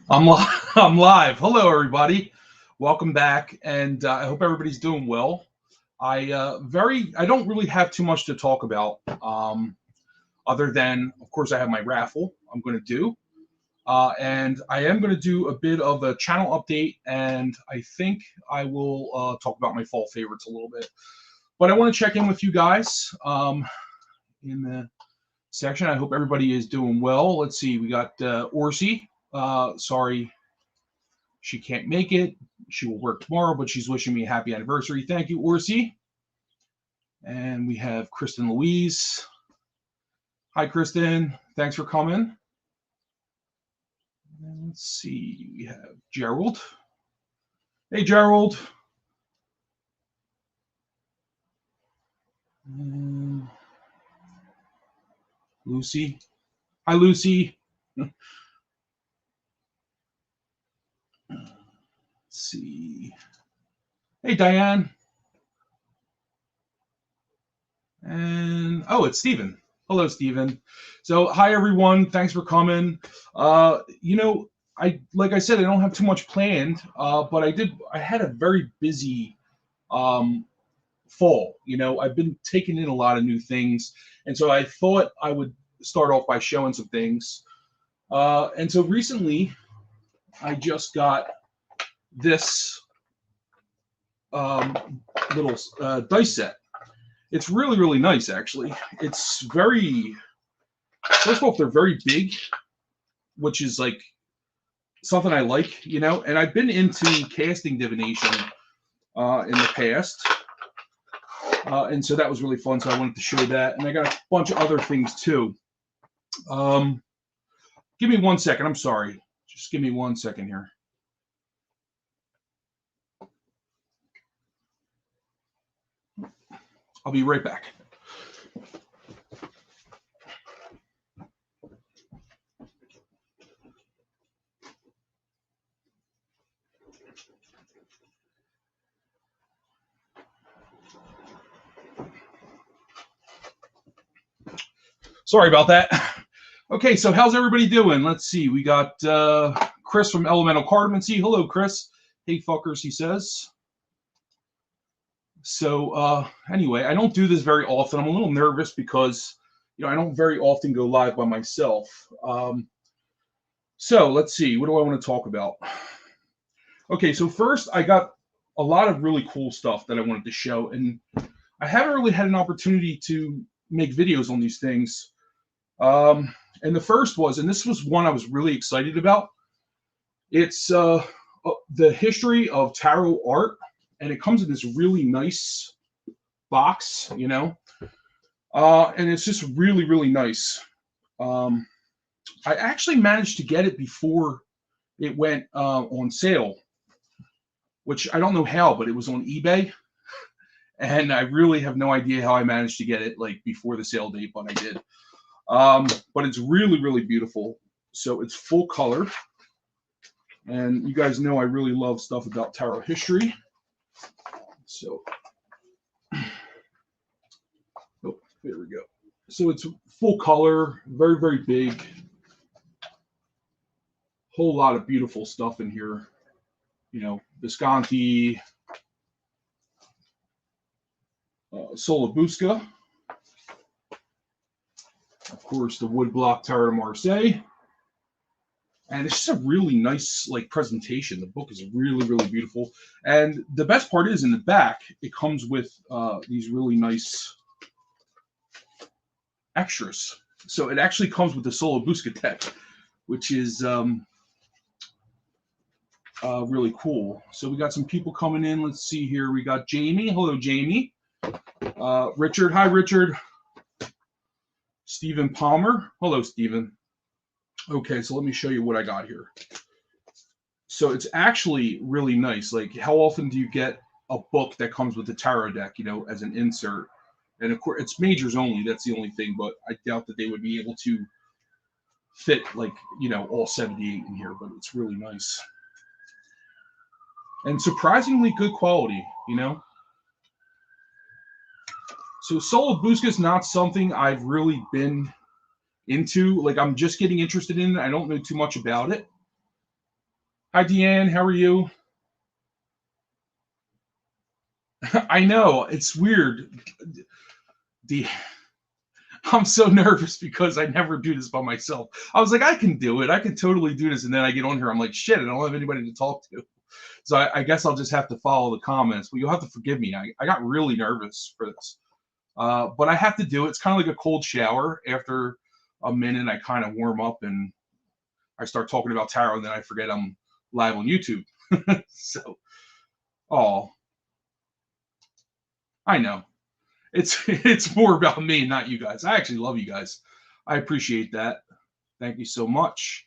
I'm live. Hello, everybody. Welcome back, and I hope everybody's doing well. I don't really have too much to talk about, other than, of course, I have my raffle I'm going to do, and I am going to do a bit of a channel update, and I think I will talk about my fall favorites a little bit. But I want to check in with you guys in the section. I hope everybody is doing well. Let's see. We got Orsi. Sorry she can't make it. She will work tomorrow, but she's wishing me a happy anniversary. Thank you, Orsi. And we have Kristen Louise. Hi, Kristen. Thanks for coming. And let's see. We have Gerald. Hey, Gerald. And Lucy. Hi, Lucy. Let's see. Hey, Diane. And it's Stephen. Hello, Stephen. So, hi everyone. Thanks for coming. Like I said, I don't have too much planned, but I had a very busy fall. I've been taking in a lot of new things, and so I thought I would start off by showing some things. And so recently, I just got this little dice set. It's really, really nice, actually. It's very, first of all, they're very big, which is like something I like, and I've been into casting divination in the past. And so that was really fun. So I wanted to show that. And I got a bunch of other things too. Give me 1 second. I'm sorry. Just give me 1 second here. I'll be right back. Sorry about that. Okay, so how's everybody doing? Let's see. We got Chris from Elemental Cardamancy. Hello, Chris. Hey, fuckers, he says. So anyway, I don't do this very often. I'm a little nervous because, I don't very often go live by myself. So let's see. What do I want to talk about? Okay, so first I got a lot of really cool stuff that I wanted to show, and I haven't really had an opportunity to make videos on these things. And the first was, and this was one I was really excited about. It's the history of tarot art, and it comes in this really nice box, and it's just really, really nice. I actually managed to get it before it went on sale, which I don't know how, but it was on eBay, and I really have no idea how I managed to get it like before the sale date, but I did. But it's really, really beautiful. So it's full color. And you guys know I really love stuff about tarot history. So, oh, there we go. So it's full color, very, very big. Whole lot of beautiful stuff in here. Visconti, Solabusca. Of course, the woodblock Tarot de Marseille. And it's just a really nice presentation. The book is really, really beautiful. And the best part is in the back, it comes with these really nice extras. So it actually comes with the Solabusca deck, which is really cool. So we got some people coming in. Let's see here. We got Jamie. Hello, Jamie. Richard. Hi, Richard. Stephen Palmer. Hello, Stephen. Okay, so let me show you what I got here. So it's actually really nice. Like, how often do you get a book that comes with a tarot deck, as an insert? And of course, it's majors only. That's the only thing, but I doubt that they would be able to fit all 78 in here, but it's really nice. And surprisingly good quality, So Solabusca is not something I've really been into. Like, I'm just getting interested in it. I don't know too much about it. Hi, Deanne. How are you? I know it's weird. The I'm so nervous because I never do this by myself. I was like, I can do it. I can totally do this. And then I get on here. I'm like, shit, I don't have anybody to talk to. So I guess I'll just have to follow the comments. But you'll have to forgive me. I got really nervous for this. But I have to do it. It's kind of like a cold shower. After a minute, I kind of warm up and I start talking about tarot. And then I forget I'm live on YouTube. So, oh, I know. It's more about me, not you guys. I actually love you guys. I appreciate that. Thank you so much.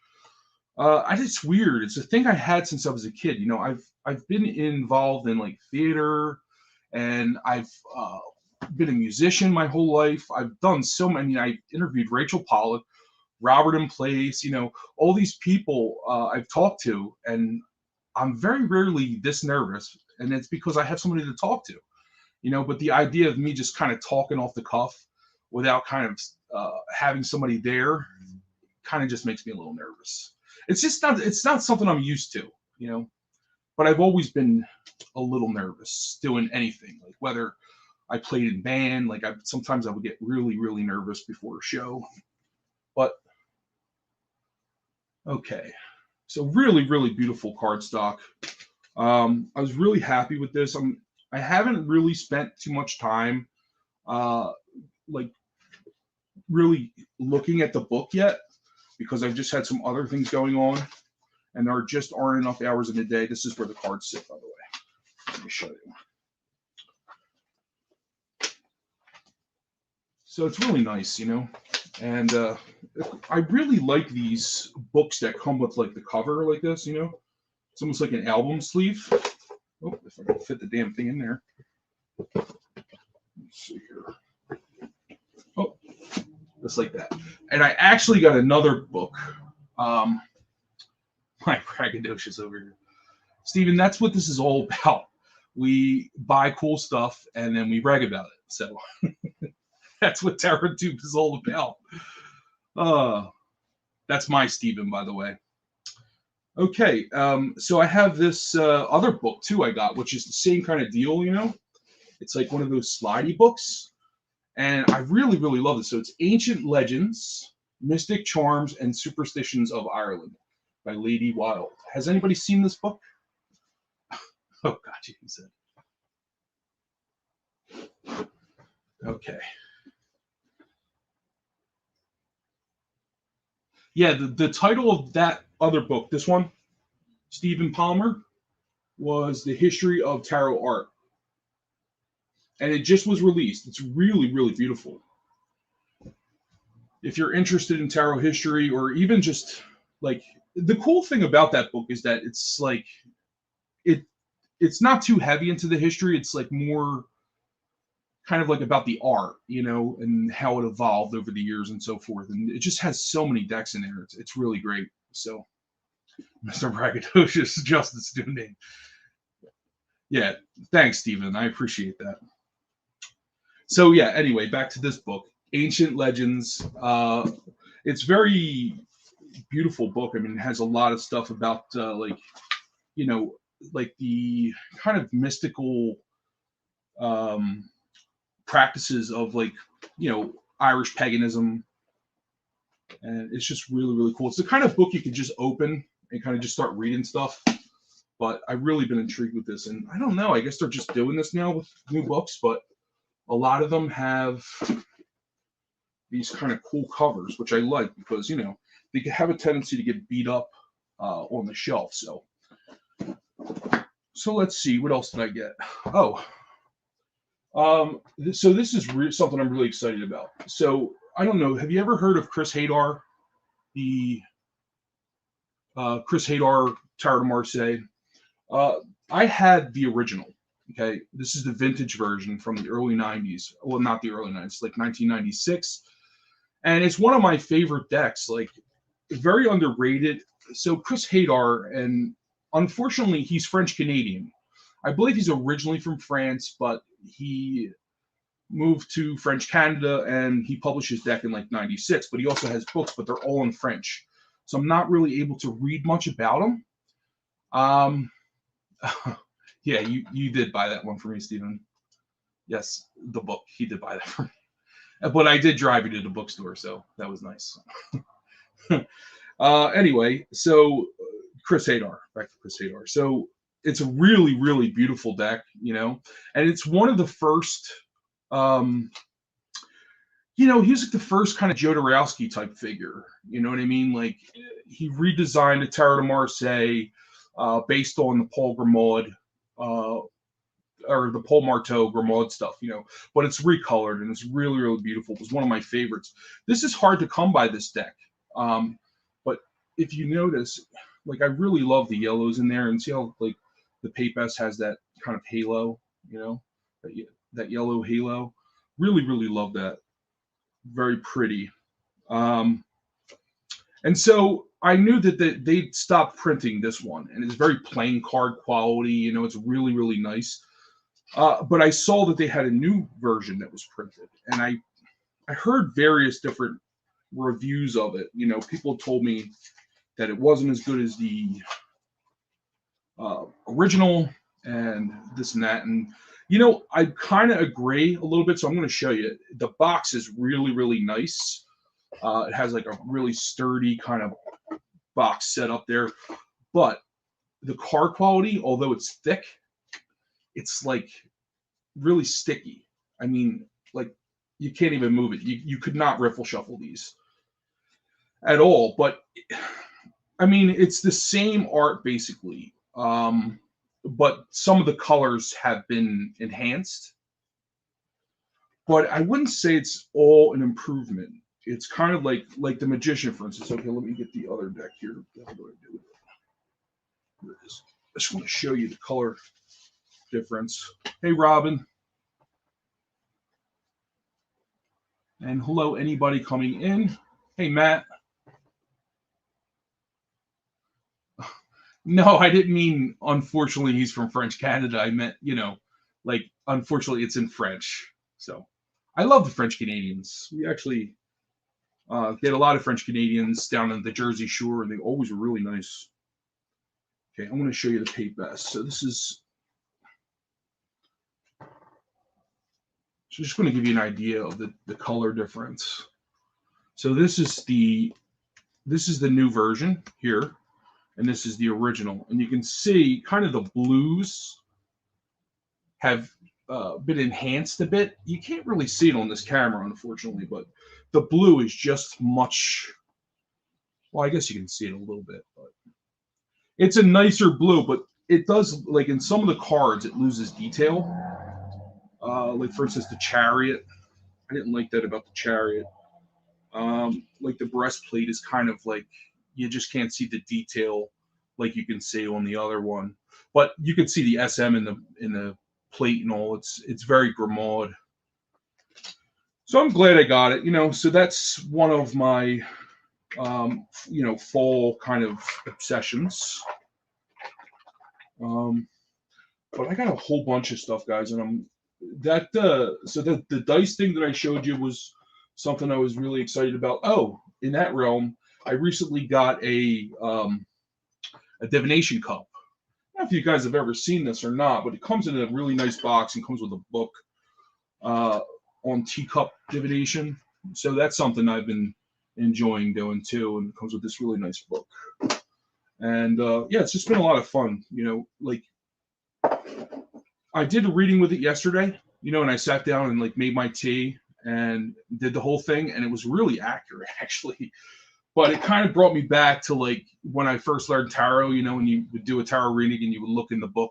It's weird. It's a thing I had since I was a kid. I've been involved in like theater, and I've been a musician my whole life. I've done so many. I interviewed Rachel Pollack, Robert and Place. All these people I've talked to, and I'm very rarely this nervous, and it's because I have somebody to talk to. But the idea of me just kind of talking off the cuff without kind of having somebody there kind of just makes me a little nervous. It's not something I'm used to. But I've always been a little nervous doing anything, like whether I played in band, like sometimes I would get really, really nervous before a show. But okay. So really, really beautiful cardstock. I was really happy with this. I haven't really spent too much time like really looking at the book yet because I've just had some other things going on and there just aren't enough hours in the day. This is where the cards sit, by the way. Let me show you. So it's really nice, and I really like these books that come with like the cover like this, It's almost like an album sleeve. Oh, if I can fit the damn thing in there. Let's see here. Oh, just like that. And I actually got another book. My braggadocious over here. Stephen, that's what this is all about. We buy cool stuff and then we brag about it. So that's what Tarot Tube is all about. That's my Stephen, by the way. Okay, so I have this other book too I got, which is the same kind of deal, It's like one of those slidey books. And I really, really love this. So it's Ancient Legends, Mystic Charms, and Superstitions of Ireland by Lady Wilde. Has anybody seen this book? Oh, gotcha, he said. Okay. Yeah, the title of that other book, this one, Stephen Palmer, was The History of Tarot Art. And it just was released. It's really, really beautiful. If you're interested in tarot history or even just like the cool thing about that book is that it's like it's not too heavy into the history. It's like more kind of like about the art, and how it evolved over the years and so forth. And it just has so many decks in there. It's really great. So Mr. Braggadocious Justice Dooney. Yeah, thanks, Stephen. I appreciate that. So yeah, anyway, back to this book, Ancient Legends. It's very beautiful book. I mean, it has a lot of stuff about like the kind of mystical practices of like Irish paganism, and it's just really, really cool. It's the kind of book you could just open and kind of just start reading stuff. But I've really been intrigued with this, and I don't know. I guess they're just doing this now with new books, but a lot of them have these kind of cool covers, which I like because they can have a tendency to get beat up on the shelf. So let's see, what else did I get? Oh, so this is something I'm really excited about. So I don't know, have you ever heard of Chris Haydar, the Chris Haydar Tarot de Marseille? I had the original. Okay, this is the vintage version from the early 90s. Well, not the early 90s, like 1996. And it's one of my favorite decks, like very underrated. So Chris Haydar, and unfortunately, he's French Canadian. I believe he's originally from France, but he moved to French Canada and he published his deck in like 96. But he also has books, but they're all in French. So I'm not really able to read much about him. Um, yeah, you did buy that one for me, Stephen. Yes, the book. He did buy that for me. But I did drive you to the bookstore, so that was nice. Anyway, so Chris Haydar, back to Chris Haydar. So it's a really, really beautiful deck, and it's one of the first. Um, he was like the first kind of Jodorowsky type figure. You know what I mean? Like he redesigned the Tarot de Marseille based on the Paul Grimaud uh, or the Paul Marteau Grimaud stuff, but it's recolored and it's really, really beautiful. It was one of my favorites. This is hard to come by, this deck. But if you notice, like I really love the yellows in there, and see how like the Papes has that kind of halo, that yellow halo. Really, really love that. Very pretty. Um, and so I knew that they'd stopped printing this one, and it's very plain card quality. It's really, really nice. But I saw that they had a new version that was printed, and I heard various different reviews of it. People told me that it wasn't as good as the original, and this and that. And I kind of agree a little bit. So I'm going to show you. The box is really, really nice. It has like a really sturdy kind of box set up there, but the card quality, although it's thick, it's like really sticky. I mean, like you can't even move it. You could not riffle shuffle these at all. But I mean, it's the same art basically, but some of the colors have been enhanced. But I wouldn't say it's all an improvement. It's kind of like the Magician, for instance. Okay, let me get the other deck here. How do I do it? Here it is. I just want to show you the color difference. Hey, Robin. And hello, anybody coming in. Hey, Matt. No, I didn't mean, unfortunately, he's from French Canada. I meant, like, unfortunately, it's in French. So I love the French Canadians. We actually get a lot of French Canadians down on the Jersey Shore, and they always are really nice. Okay, I'm going to show you the Papes. So this is, so just going to give you an idea of the color difference. So this is the new version here, and this is the original. And you can see kind of the blues have been enhanced a bit. You can't really see it on this camera, unfortunately, but the blue is just much, well, I guess you can see it a little bit, but it's a nicer blue, but it does, like in some of the cards, it loses detail. Like for instance, the Chariot. I didn't like that about the Chariot. Like the breastplate is kind of like, you just can't see the detail like you can see on the other one. But you can see the SM in the plate and all. It's very Grimaud. So I'm glad I got it. So that's one of my fall kind of obsessions. But I got a whole bunch of stuff, guys, and so the dice thing that I showed you was something I was really excited about. Oh, in that realm, I recently got a divination cup. I don't know if you guys have ever seen this or not, but it comes in a really nice box and comes with a book on teacup divination. So that's something I've been enjoying doing too, and it comes with this really nice book. And yeah, it's just been a lot of fun. Like I did a reading with it yesterday, and I sat down and like made my tea and did the whole thing, and it was really accurate actually. But it kind of brought me back to like when I first learned tarot, when you would do a tarot reading and you would look in the book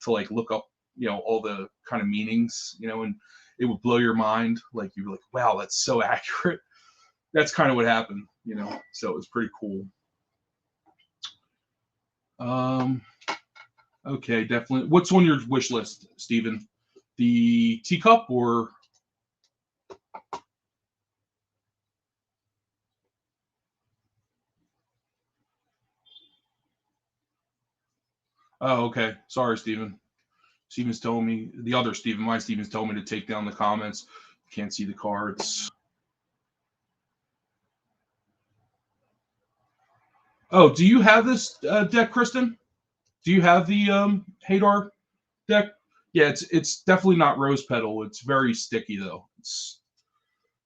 to like look up, all the kind of meanings, and it would blow your mind. Like you were like, wow, that's so accurate. That's kind of what happened, so it was pretty cool. Okay, definitely. What's on your wish list, Stephen? The teacup or? Oh, okay. Sorry, Stephen. Steven's telling me, the other Stephen, my Steven's telling me to take down the comments. Can't see the cards. Oh, do you have this deck, Kristen? Do you have the Haydar deck? Yeah, it's definitely not rose petal. It's very sticky though. It's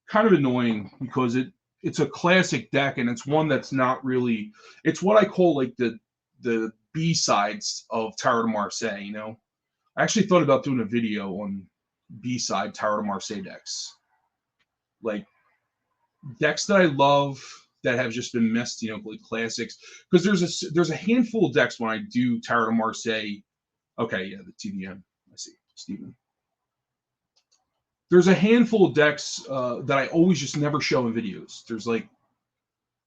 kind of annoying because it's a classic deck and it's one that's not really. It's what I call like the B sides of Tower de Marseille. You know, I actually thought about doing a video on B side Tower de Marseille decks, like decks that I love that have just been missed. You know, like classics. Because there's a handful of decks when I do Tower de Marseille. Okay, yeah, the TDM. I see, Steven. There's a handful of decks that I always just never show in videos. There's like,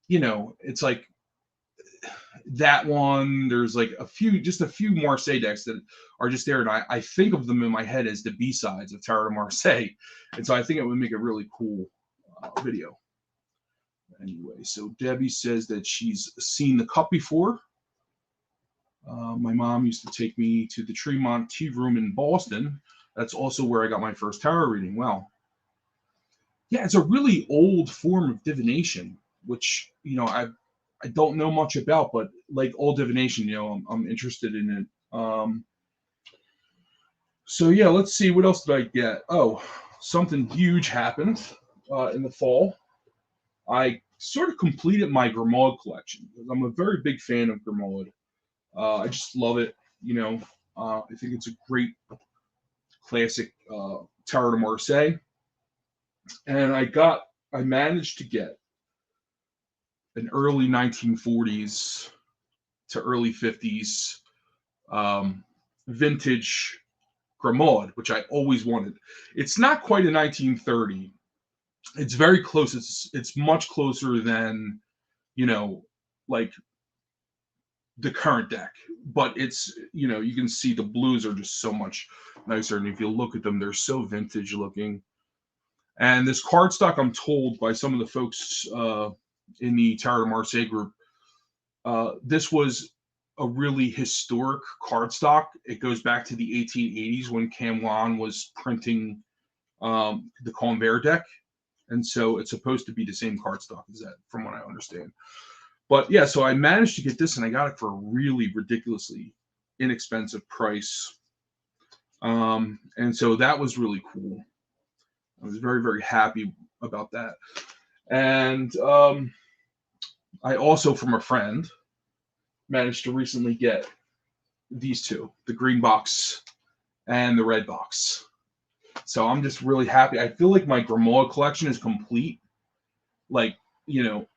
you know, it's like that one. There's like just a few Marseille decks that are just there, and I think of them in my head as the B sides of Tower de Marseille, and so I think it would make a really cool video. Anyway, so Debbie says that she's seen the cup before. My mom used to take me to the Tremont Tea Room in Boston. That's also where I got my first tarot reading. Wow. Yeah, it's a really old form of divination, which, you know, I don't know much about, but like all divination, you know, I'm interested in it. So yeah, let's see, what else did I get? Oh, something huge happened in the fall. I sort of completed my Grimaud collection. I'm a very big fan of Grimaud. I just love it. You know, I think it's a great classic Tower de Marseille. And I managed to get an early 1940s to early 50s vintage Grimaud, which I always wanted. It's not quite a 1930. It's very close. It's much closer than, you know, like the current deck. But it's, you know, you can see the blues are just so much nicer. And if you look at them, they're so vintage looking. And this cardstock, I'm told by some of the folks in the Tower de Marseille group, this was a really historic cardstock. It goes back to the 1880s when Hangman was printing the Convert deck. And so it's supposed to be the same cardstock as that, from what I understand. But yeah, so I managed to get this, and I got it for a really ridiculously inexpensive price. And so that was really cool. I was very, very happy about that. And I also, from a friend, managed to recently get these two, the green box and the red box. So I'm just really happy. I feel like my Grimaud collection is complete. Like, you know,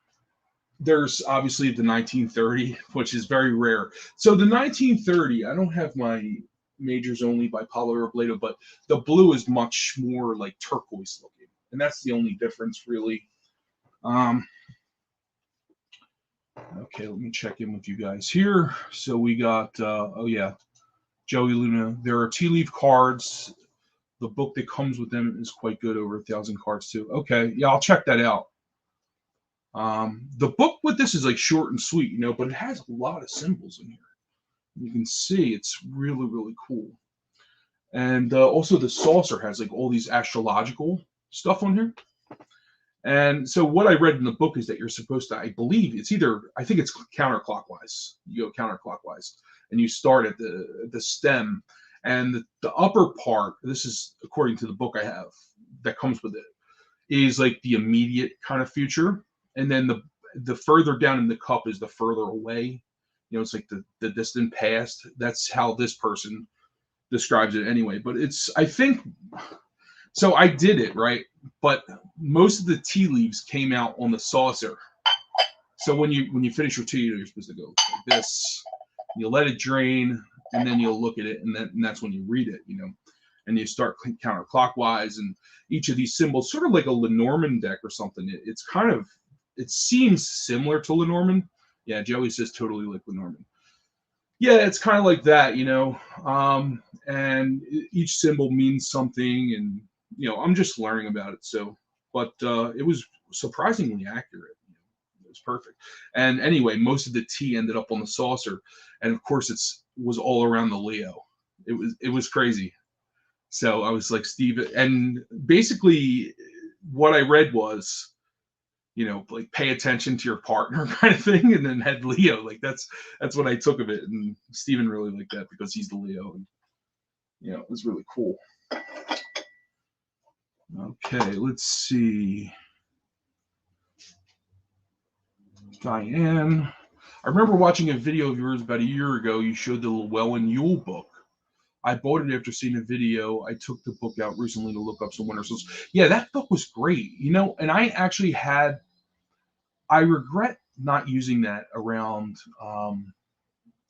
there's obviously the 1930, which is very rare. So the 1930, I don't have my Majors Only by Pablo Robledo, but the blue is much more like turquoise looking. And that's the only difference, really. Okay, let me check in with you guys here. So we got, oh yeah, Joey Luna. There are tea leaf cards. The book that comes with them is quite good, over 1,000 cards too. Okay, yeah, I'll check that out. The book with this is like short and sweet, you know, but it has a lot of symbols in here. You can see it's really, really cool. And also the saucer has like all these astrological stuff on here. And so what I read in the book is that you're supposed to, I believe it's either, I think it's counterclockwise. You go counterclockwise and you start at the stem. And the upper part, this is according to the book I have that comes with it, is like the immediate kind of future. And then the further down in the cup is the further away. You know, it's like the distant past. That's how this person describes it anyway. But it's, I think, so I did it, right? But most of the tea leaves came out on the saucer. So when you finish your tea, you're supposed to go like this. You let it drain, and then you'll look at it, and that's when you read it, you know. And you start counterclockwise, and each of these symbols, sort of like a Lenormand deck or something. It's kind of, it seems similar to Lenormand. Yeah, Joey says totally like Lenormand. Yeah, it's kind of like that, you know. And each symbol means something, and you know, I'm just learning about it. So, but it was surprisingly accurate. It was perfect. And anyway, most of the tea ended up on the saucer, and of course, was all around the Leo. It was crazy. So I was like, Steve, and basically, what I read was you know, like pay attention to your partner kind of thing, and then had Leo. Like that's what I took of it, and Steven really liked that because he's the Leo, and you know, it was really cool. Okay, let's see. Diane, I remember watching a video of yours about a year ago. You showed the Llewellyn Yule book. I bought it after seeing a video. I took the book out recently to look up some winter solstice. Yeah, that book was great, you know, and I actually I regret not using that around,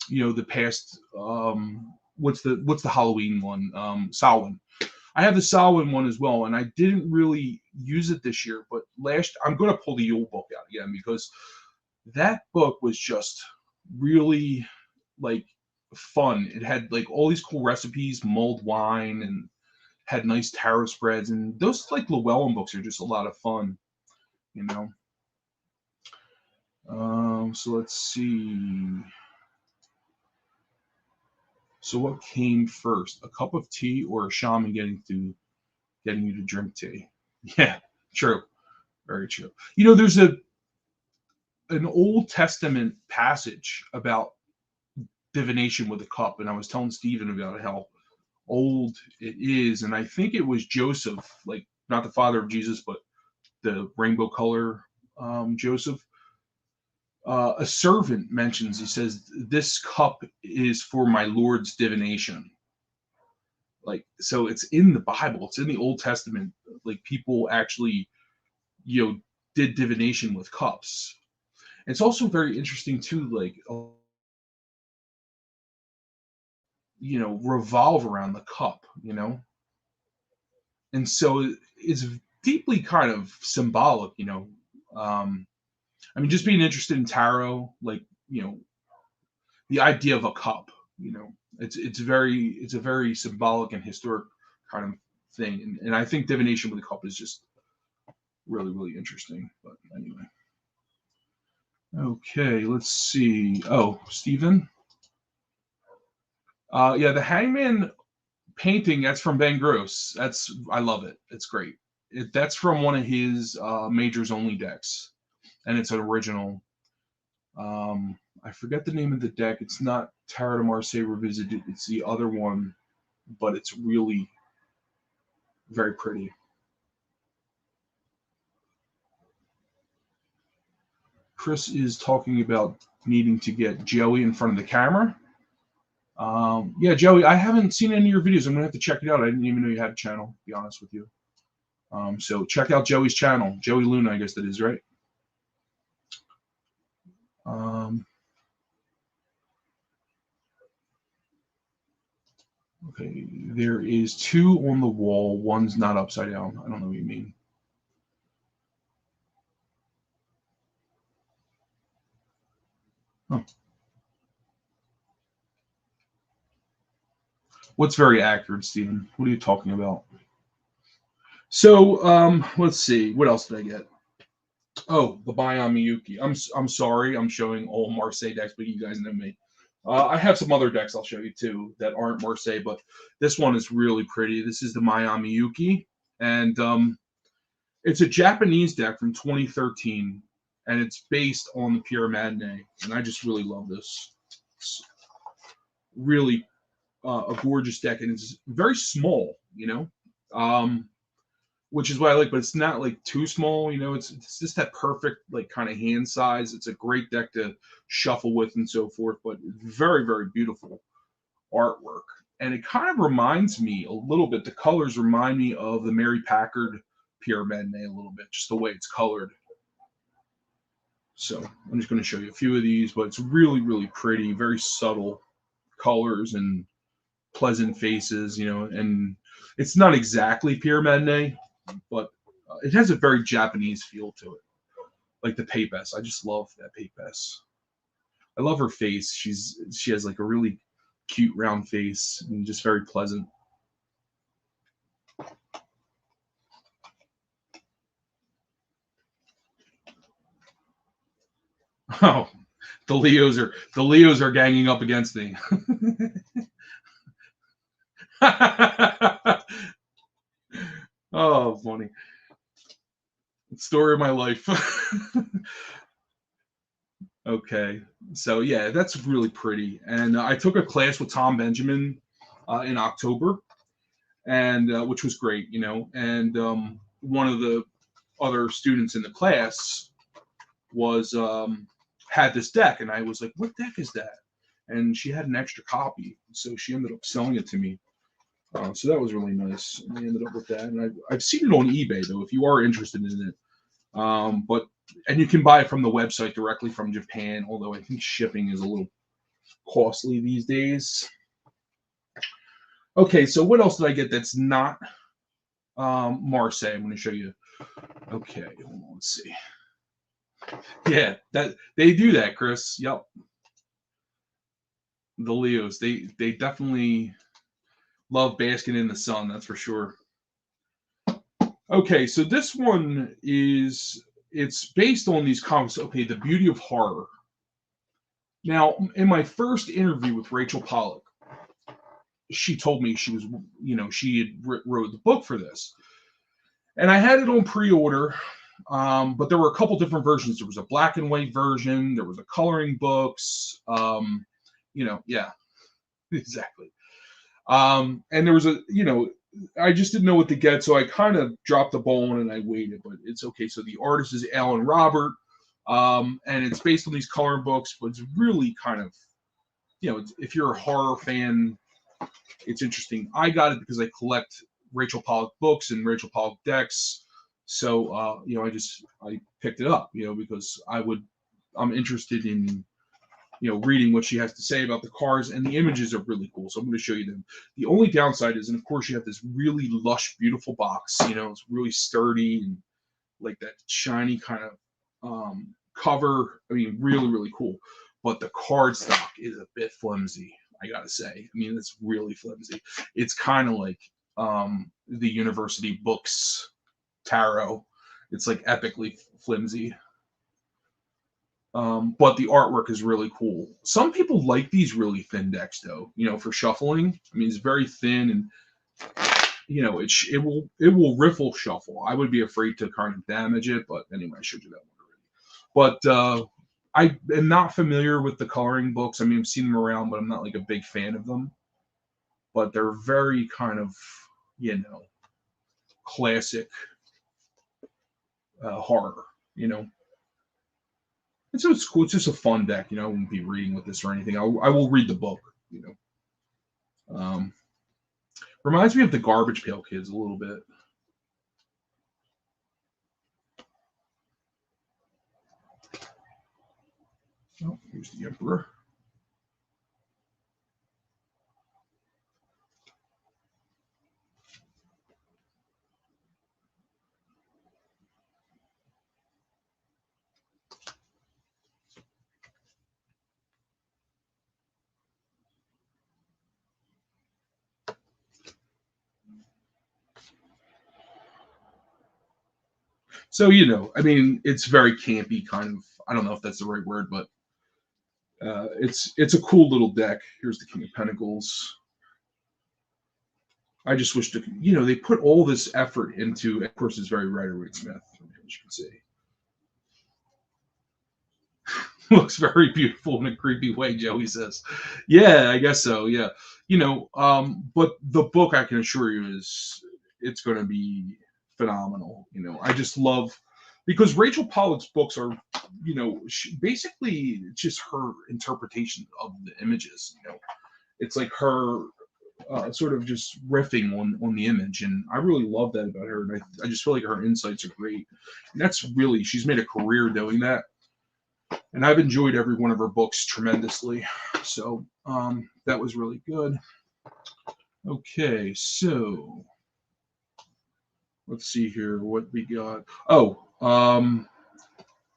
you know, the past, what's the Halloween one? Samhain. I have the Samhain one as well, and I didn't really use it this year, but I'm going to pull the Yule book out again because that book was just really like fun. It had like all these cool recipes, mulled wine, and had nice tarot spreads. And those like Llewellyn books are just a lot of fun, you know. So let's see. So what came first, a cup of tea or a shaman getting you to drink tea? Yeah, true, very true. You know, there's an Old Testament passage about divination with a cup, and I was telling Stephen about how old it is, and I think it was Joseph, like not the father of Jesus, but the rainbow color Joseph. A servant mentions, he says, "This cup is for my Lord's divination." Like, so it's in the Bible, it's in the Old Testament. Like people actually, you know, did divination with cups. It's also very interesting too, like, you know, revolve around the cup, you know, and so it's deeply kind of symbolic, you know. I mean, just being interested in tarot, like, you know, the idea of a cup, you know, it's a very symbolic and historic kind of thing, and I think divination with a cup is just really really interesting. But anyway, okay, let's see. Oh, Stephen. Yeah, the Hangman painting, that's from Ben Gross. I love it. It's great. That's from one of his Majors Only decks, and it's an original. I forget the name of the deck. It's not Tarot de Marseille Revisited. It's the other one, but it's really very pretty. Chris is talking about needing to get Joey in front of the camera. Yeah, Joey, I haven't seen any of your videos. I'm gonna have to check it out. I didn't even know you had a channel, to be honest with you. So check out Joey's channel, Joey Luna, I guess that is, right? Okay, there is two on the wall. One's not upside down. I don't know what you mean. Huh. What's very accurate, Stephen? What are you talking about? So, let's see. What else did I get? Oh, the Bayan Miyuki. I'm sorry. I'm showing all Marseille decks, but you guys know me. I have some other decks I'll show you too that aren't Marseille, but this one is really pretty. This is the Miami Yuki, and it's a Japanese deck from 2013, and it's based on the Pierre Madney, and I just really love this. It's really a gorgeous deck, and it's very small, you know, which is what I like. But it's not like too small, you know. It's just that perfect like kind of hand size. It's a great deck to shuffle with and so forth. But very very beautiful artwork, and it kind of reminds me a little bit. The colors remind me of the Mary Packard Pierre Madney a little bit, just the way it's colored. So I'm just going to show you a few of these, but it's really really pretty, very subtle colors and pleasant faces, you know, and it's not exactly Pierre Madney, but it has a very Japanese feel to it, like the Papess. I just love that Papess. I love her face. She has like a really cute round face and just very pleasant. Oh, the Leos are ganging up against me. Oh, funny. Story of my life. Okay, so yeah, that's really pretty. And I took a class with Tom Benjamin in October, and which was great, you know. And one of the other students in the class was had this deck, and I was like, "What deck is that?" And she had an extra copy, so she ended up selling it to me. So that was really nice. And I ended up with that, and I've seen it on eBay though, if you are interested in it. But and you can buy it from the website directly from Japan, although I think shipping is a little costly these days. Okay, so what else did I get that's not Marseille? I'm going to show you. Okay, hold on, let's see. Yeah, that they do that, Chris. Yep. The Leos, they definitely love basking in the sun, that's for sure. Okay, so this one it's based on these comics. Okay, The Beauty of Horror. Now, in my first interview with Rachel Pollack, she told me she was, you know, she had wrote the book for this, and I had it on pre-order. But there were a couple different versions. There was a black and white version. There was a coloring books. You know, yeah, exactly. And there was I just didn't know what to get, so I kind of dropped the ball and I waited. But it's okay. So the artist is Alan Robert, and it's based on these coloring books, but it's really kind of, if you're a horror fan, it's interesting. I got it because I collect Rachel Pollack books and Rachel Pollack decks. So I picked it up, because I'm interested in reading what she has to say about the cars, and the images are really cool. So I'm going to show you them. The only downside is, and of course, you have this really lush, beautiful box. It's really sturdy and like that shiny kind of cover. I mean, really, really cool. But the card stock is a bit flimsy, I gotta say. I mean, it's really flimsy. It's kind of like the University Books tarot. It's like epically flimsy. But the artwork is really cool. Some people like these really thin decks, though. For shuffling. I mean, it's very thin, and it will riffle shuffle. I would be afraid to kind of damage it, but anyway, I showed you that one already. But I am not familiar with the coloring books. I mean, I've seen them around, but I'm not like a big fan of them. But they're very kind of, classic horror. And so it's cool. It's just a fun deck. I won't be reading with this or anything. I will read the book. Reminds me of the Garbage Pail Kids a little bit. Oh, here's the Emperor. So, I mean, it's very campy, kind of. I don't know if that's the right word, but it's a cool little deck. Here's the King of Pentacles. I just wish they put all this effort into. Of course, it's very Rider-Waite-Smith, as you can see. Looks very beautiful in a creepy way, Joey says. Yeah, I guess so. Yeah, but the book, I can assure you, it's going to be phenomenal. I just love, because Rachel Pollack's books are, basically just her interpretation of the images. It's like her sort of just riffing on the image, and I really love that about her. And I just feel like her insights are great. And that's really, she's made a career doing that. And I've enjoyed every one of her books tremendously. So that was really good. Okay, so let's see here what we got. Oh,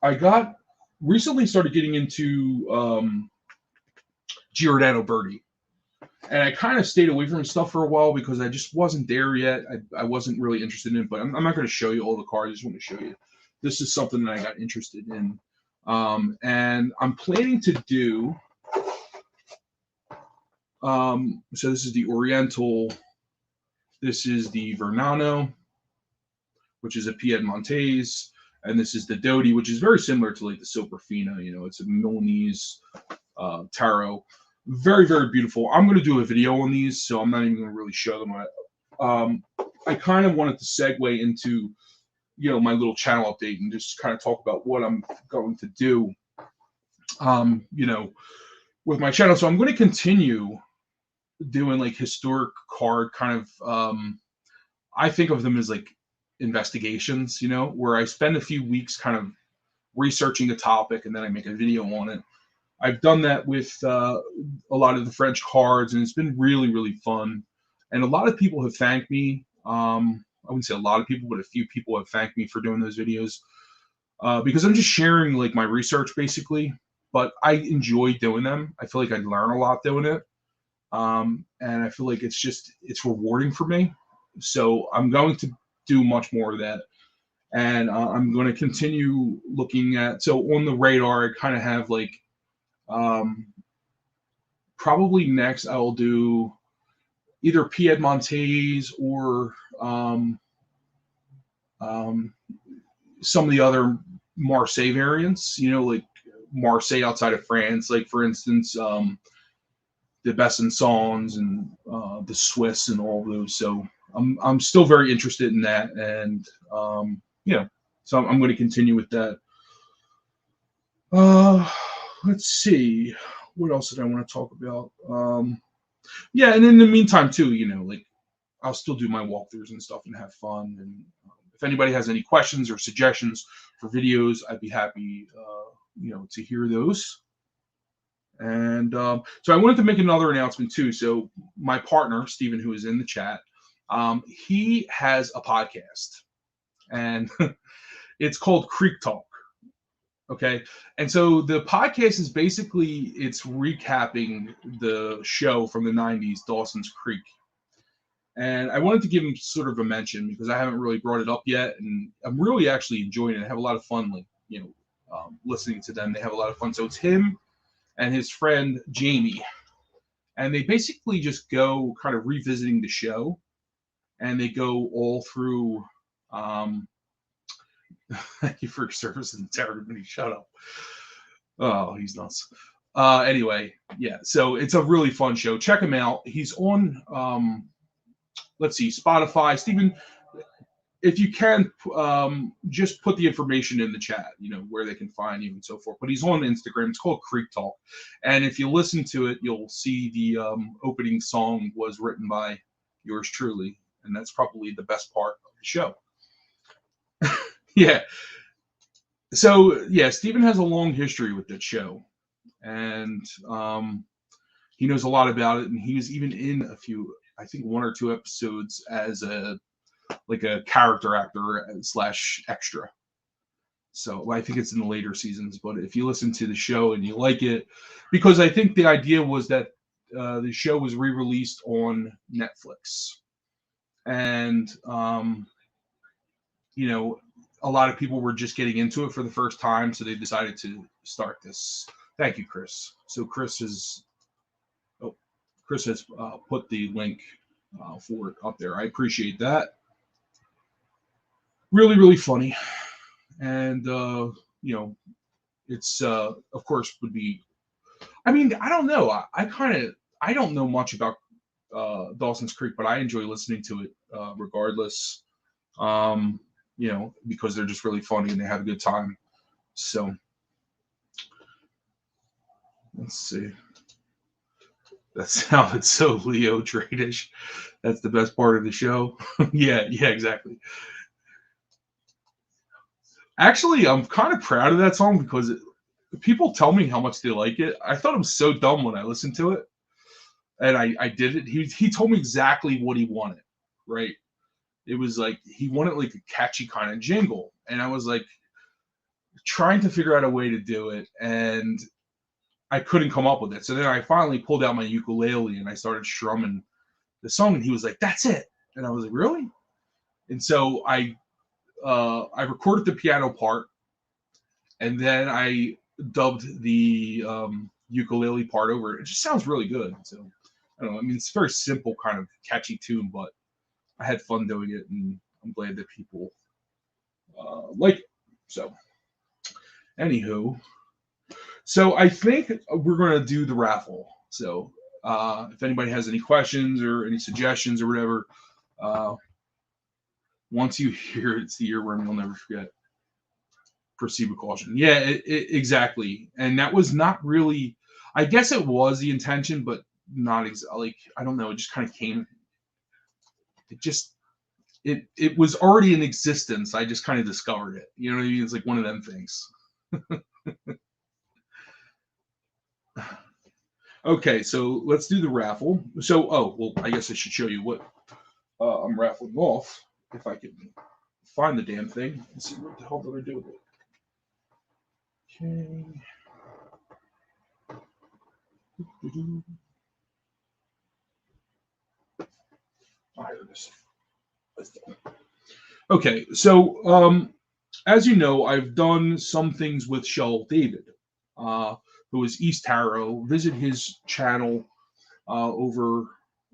I recently started getting into Giordano Berti. And I kind of stayed away from his stuff for a while because I just wasn't there yet. I wasn't really interested in it, but I'm not going to show you all the cards. I just want to show you. This is something that I got interested in. And I'm planning to do, so this is the Oriental, this is the Vernano, which is a Piedmontese, And this is the Dodi, which is very similar to like the Soprafina. You know, it's a Milanese tarot. Very, very beautiful. I'm going to do a video on these, so I'm not even going to really show them. I kind of wanted to segue into, you know, my little channel update and just kind of talk about what I'm going to do, you know, with my channel. So I'm going to continue doing like historic card kind of, I think of them as like investigations, you know, where I spend a few weeks kind of researching a topic and then I make a video on it. I've done that with a lot of the French cards, and it's been really, really fun. And a lot of people have thanked me. I wouldn't say a lot of people, but a few people have thanked me for doing those videos because I'm just sharing like my research basically. But I enjoy doing them. I feel like I learn a lot doing it, and I feel like it's rewarding for me. So I'm going to do much more of that, and I'm going to continue looking at. So on the radar, I kind of have like. Probably next I'll do either Piedmontese or some of the other Marseille variants, you know, like Marseille outside of France, like for instance, the Besancons and the Swiss and all of those. So I'm still very interested in that, and you know, so I'm going to continue with that. Let's see. What else did I want to talk about? Yeah, and in the meantime, too, you know, like I'll still do my walkthroughs and stuff and have fun. And if anybody has any questions or suggestions for videos, I'd be happy, you know, to hear those. And so I wanted to make another announcement too. So my partner, Stephen, who is in the chat, he has a podcast, and it's called Creek Talk. Okay. And so the podcast is basically it's recapping the show from the 90s, Dawson's Creek. And I wanted to give him sort of a mention because I haven't really brought it up yet. And I'm really actually enjoying it. I have a lot of fun, like, you know, listening to them. They have a lot of fun. So it's him and his friend Jamie. And they basically just go kind of revisiting the show. And they go all through. Thank you for your service and everybody. Shut up. Oh, he's nuts. Anyway, yeah. So it's a really fun show. Check him out. He's on. Let's see, Spotify. Stephen, if you can, just put the information in the chat. You know where they can find you and so forth. But he's on Instagram. It's called Creek Talk. And if you listen to it, you'll see the opening song was written by yours truly, and that's probably the best part of the show. Yeah. So yeah, Stephen has a long history with that show, and he knows a lot about it. And he was even in a few, I think, 1 or 2 episodes as a character actor / extra. So I think it's in the later seasons. But if you listen to the show and you like it, because I think the idea was that the show was re-released on Netflix, and you know, a lot of people were just getting into it for the first time, so they decided to start this. Thank you, Chris. So Chris has put the link for it up there. I appreciate that. Really, really funny, and you know, it's of course would be. I mean, I don't know. I don't know much about Dawson's Creek, but I enjoy listening to it regardless. You know, because they're just really funny and they have a good time. So let's see. That sounded so Leo trade-ish. That's the best part of the show. Yeah, exactly. Actually, I'm kind of proud of that song because people tell me how much they like it. I thought it was so dumb when I listened to it, and I did it. He told me exactly what he wanted, right? It was like he wanted like a catchy kind of jingle, and I was like trying to figure out a way to do it, and I couldn't come up with it. So then I finally pulled out my ukulele and I started strumming the song, and he was like, "That's it," and I was like, "Really?" And so I recorded the piano part, and then I dubbed the ukulele part over it. It just sounds really good. So I don't know. I mean, it's a very simple kind of catchy tune, but I had fun doing it, and I'm glad that people like it. So, anywho, so I think we're going to do the raffle. So, if anybody has any questions or any suggestions or whatever, once you hear it's the earworm, you'll never forget. Proceed with caution. Yeah, exactly. And that was not really, I guess it was the intention, but not like, I don't know. It just kind of came. It was already in existence. I just kind of discovered it. You know what I mean? It's like one of them things. Okay, so let's do the raffle. So, oh, well, I guess I should show you what I'm raffling off if I can find the damn thing. Let's see what the hell did I do with it. Okay. Oh, here it is. Okay, so as you know, I've done some things with Shell David, who is East Tarot. Visit his channel over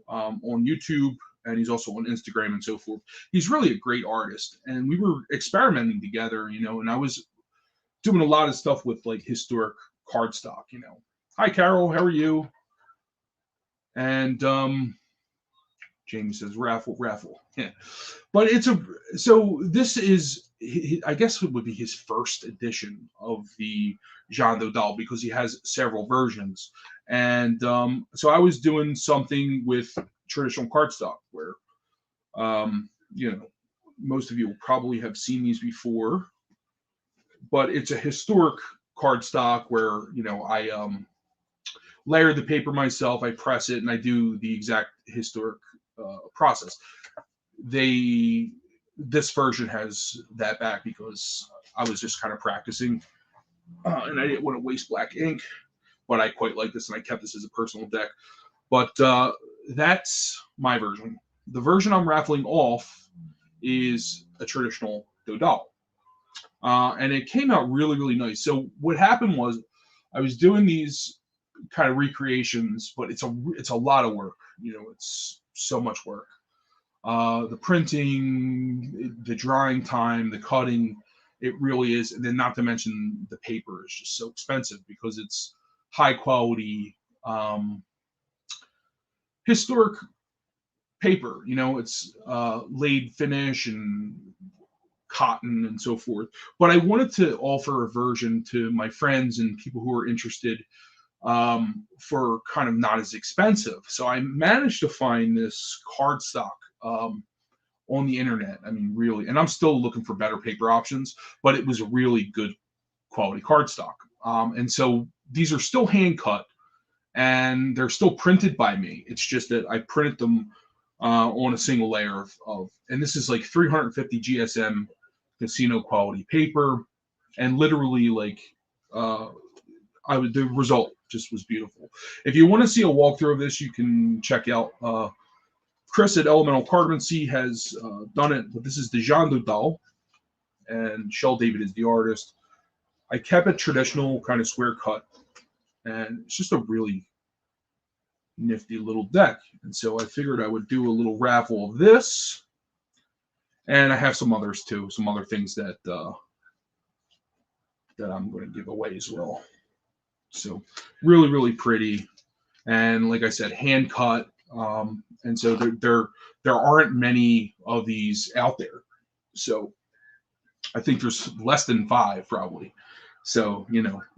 on YouTube, and he's also on Instagram and so forth. He's really a great artist, and we were experimenting together, and I was doing a lot of stuff with like historic cardstock. Hi Carol, how are you? And Jamie says raffle. Yeah, but so this is, I guess it would be his first edition of the Jean Dodal because he has several versions. And so I was doing something with traditional cardstock where, most of you will probably have seen these before, but it's a historic cardstock where, I layer the paper myself, I press it, and I do the exact historic process. This version has that back because I was just kind of practicing, and I didn't want to waste black ink, but I quite like this, and I kept this as a personal deck. But that's my version. The version I'm raffling off is a traditional Dodal, and it came out really, really nice. So what happened was I was doing these kind of recreations, but it's a lot of work. It's so much work. The printing, the drying time, the cutting, it really is. And then not to mention the paper is just so expensive because it's high quality, historic paper. It's laid finish and cotton and so forth. But I wanted to offer a version to my friends and people who are interested for kind of not as expensive. So I managed to find this cardstock on the internet. I mean, really, and I'm still looking for better paper options, but it was a really good quality cardstock. And so these are still hand cut and they're still printed by me. It's just that I printed them on a single layer and this is like 350 GSM casino quality paper. And literally like, the result just was beautiful. If you want to see a walkthrough of this, you can check out Chris at Elemental Cardamancy has done it, but this is the Jean Dodal, and Shell David is the artist. I kept it traditional, kind of square cut, and it's just a really nifty little deck. And so I figured I would do a little raffle of this, and I have some others too, some other things that I'm going to give away as well. So really, really pretty, and like I said, hand cut. And so there aren't many of these out there. So I think there's less than 5 probably. So,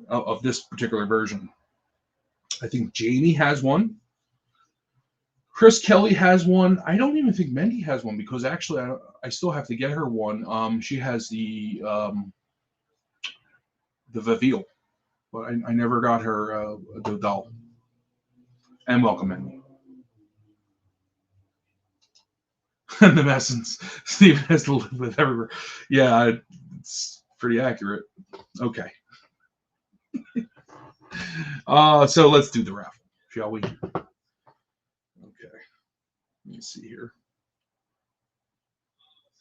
of this particular version. I think Jamie has one. Chris Kelly has one. I don't even think Mendy has one because actually I still have to get her one. She has the Vaville, but I never got her a Dodal. And welcome, Mendy. And the Messens. Steven has to live with everywhere. Yeah, it's pretty accurate. Okay. So let's do the raffle, shall we? Okay. Let me see here.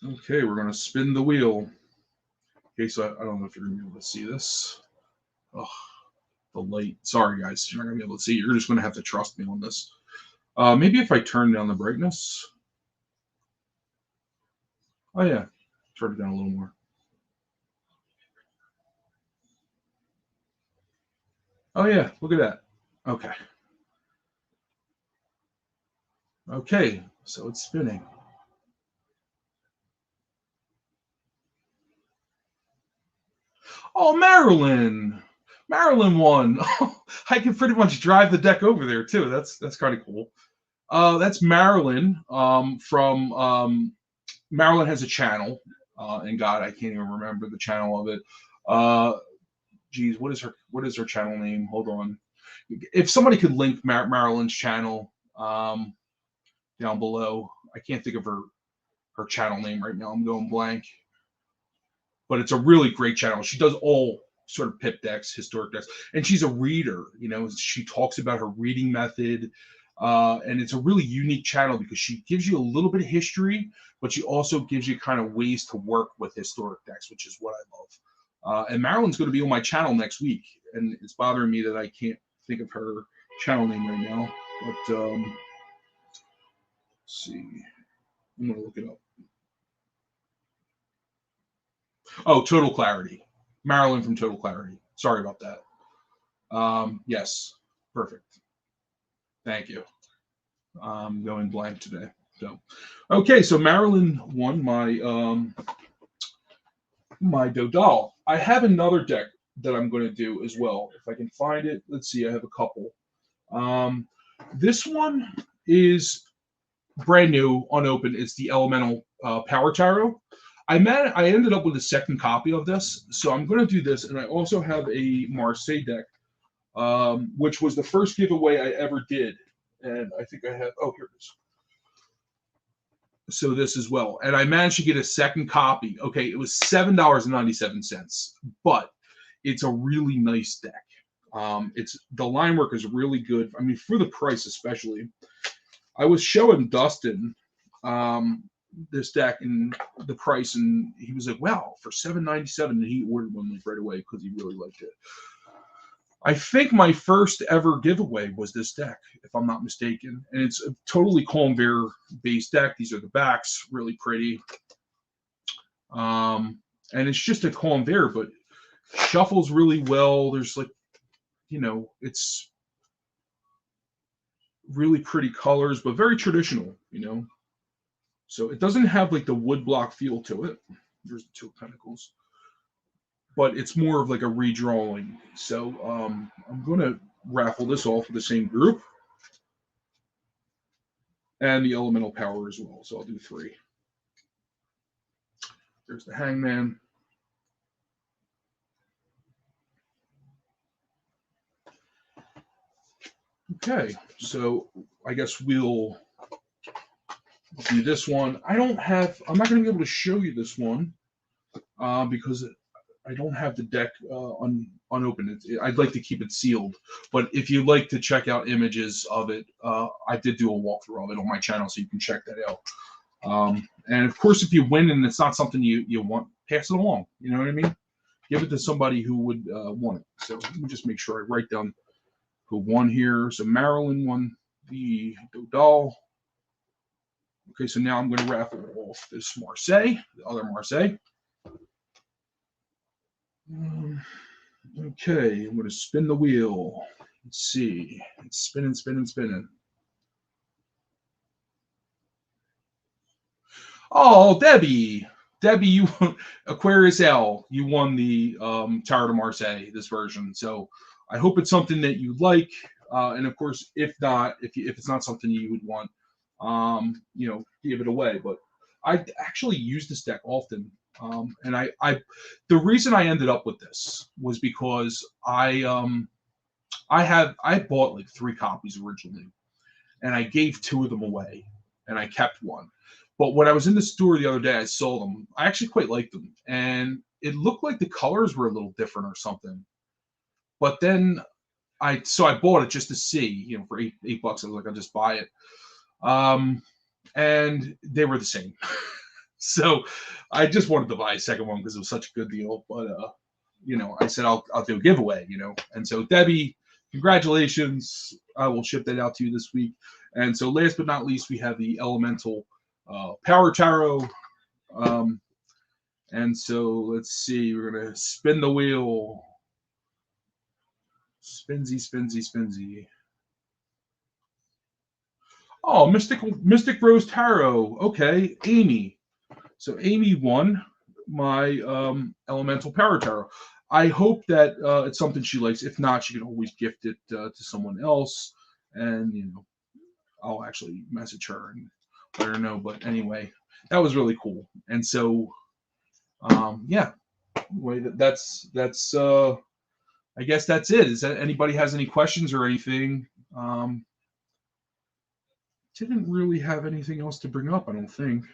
Okay, we're going to spin the wheel. Okay, so I don't know if you're going to be able to see this. Oh, the light. Sorry, guys. You're not going to be able to see. You're just going to have to trust me on this. Maybe if I turn down the brightness. Oh, yeah. Turn it down a little more. Oh yeah, look at that. Okay. Okay, so it's spinning. Oh, Marilyn. Marilyn won. I can pretty much drive the deck over there too. That's kind of cool. That's Marilyn from Marilyn has a channel, and God, I can't even remember the channel of it. Uh, geez, what is her channel name? Hold on. If somebody could link Marilyn's channel down below, I can't think of her channel name right now. I'm going blank, but it's a really great channel. She does all sort of pip decks, historic decks, and she's a reader. You know, she talks about her reading method, and it's a really unique channel because she gives you a little bit of history, but she also gives you kind of ways to work with historic decks, which is what I love. And Marilyn's going to be on my channel next week, and it's bothering me that I can't think of her channel name right now. But let's see, I'm going to look it up. Oh, Total Clarity. Marilyn from Total Clarity. Sorry about that. Yes, perfect. Thank you. I'm going blank today. So, okay, so Marilyn won my Dodal. I have another deck that I'm going to do as well. If I can find it, let's see. I have a couple. This one is brand new, unopened. It's the Elemental Power Tarot. I ended up with a second copy of this, so I'm going to do this, and I also have a Marseille deck, which was the first giveaway I ever did, and I think I have. Oh, here it is. So this as well, and I managed to get a second copy. Okay, it was $7.97, but it's a really nice deck. It's the line work is really good. I mean, for the price especially. I was showing Dustin this deck and the price, and he was like, "Wow, for $7.97," and he ordered one like right away because he really liked it. I think my first ever giveaway was this deck, if I'm not mistaken, and it's a totally Convair based deck. These are the backs, really pretty, and it's just a Convair, but shuffles really well. There's like, it's really pretty colors, but very traditional. So it doesn't have like the woodblock feel to it. There's the Two of Pentacles, but it's more of like a redrawing. So I'm going to raffle this off with the same group and the elemental power as well. So I'll do 3. There's the Hangman. Okay, so I guess we'll do this one. I'm not going to be able to show you this one because I don't have the deck unopened. I'd like to keep it sealed. But if you'd like to check out images of it, I did do a walkthrough of it on my channel, so you can check that out. And of course, if you win and it's not something you want, pass it along. You know what I mean? Give it to somebody who would want it. So let me just make sure I write down who won here. So Marilyn won the Dodal. Okay, so now I'm going to raffle off this Marseille, the other Marseille. Okay, I'm going to spin the wheel. Let's see. It's spinning, spinning, spinning. Oh, Debbie. Debbie, you Aquarius L. You won the Tower de Marseille, this version. So I hope it's something that you like. And of course, if not, if it's not something you would want, give it away. But I actually use this deck often. And the reason I ended up with this was because I bought like 3 copies originally, and I gave 2 of them away, and I kept one. But when I was in the store the other day, I saw them. I actually quite liked them, and it looked like the colors were a little different or something. But then I bought it just to see, for $8. I was like, I'll just buy it. And they were the same. So I just wanted to buy a second one because it was such a good deal. But I said I'll do a giveaway, And so Debbie, congratulations! I will ship that out to you this week. And so last but not least, we have the Elemental Power Tarot. And so let's see, we're gonna spin the wheel. Spinsy. Oh, Mystic Rose Tarot. Okay, Amy. So Amy won my Elemental Power Tarot. I hope that it's something she likes. If not, she can always gift it to someone else, and I'll actually message her and let her know. But anyway, that was really cool. And so, yeah. Anyway, that's I guess that's it. Is that anybody has any questions or anything? Didn't really have anything else to bring up, I don't think.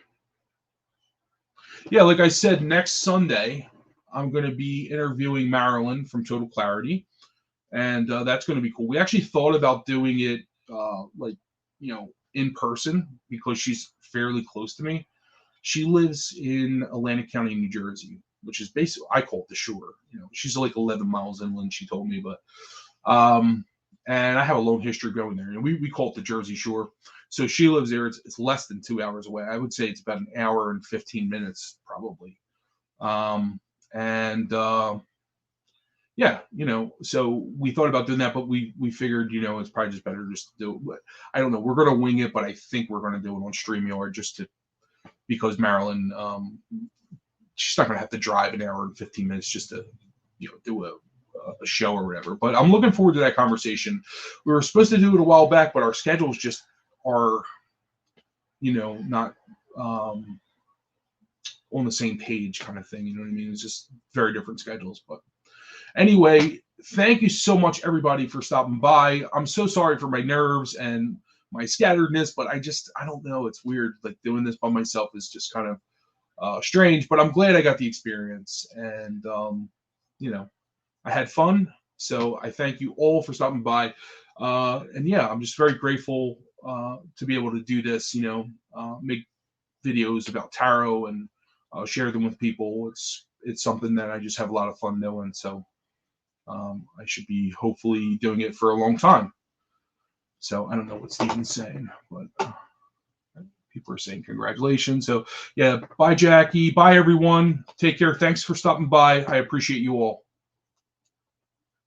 Yeah, like I said, next Sunday, I'm going to be interviewing Marilyn from Total Clarity, and that's going to be cool. We actually thought about doing it, in person because she's fairly close to me. She lives in Atlantic County, New Jersey, which is basically, I call it the shore. She's like 11 miles inland, she told me, but and I have a long history going there. We call it the Jersey Shore. So she lives there. It's less than 2 hours away. I would say it's about an hour and 15 minutes probably. Yeah, so we thought about doing that, but we figured, it's probably just better just to do it. But I don't know. We're going to wing it, but I think we're going to do it on StreamYard because Marilyn, she's not going to have to drive an hour and 15 minutes just to, do a show or whatever. But I'm looking forward to that conversation. We were supposed to do it a while back, but our schedules just are, not on the same page kind of thing. You know what I mean? It's just very different schedules. But anyway, thank you so much, everybody, for stopping by. I'm so sorry for my nerves and my scatteredness, but I don't know. It's weird. Like doing this by myself is just kind of strange, but I'm glad I got the experience. And, I had fun. So I thank you all for stopping by. And yeah, I'm just very grateful to be able to do this, make videos about tarot and share them with people. It's something that I just have a lot of fun doing. So I should be hopefully doing it for a long time. So I don't know what Stephen's saying, but people are saying congratulations. So yeah, bye Jackie, bye everyone. Take care. Thanks for stopping by. I appreciate you all.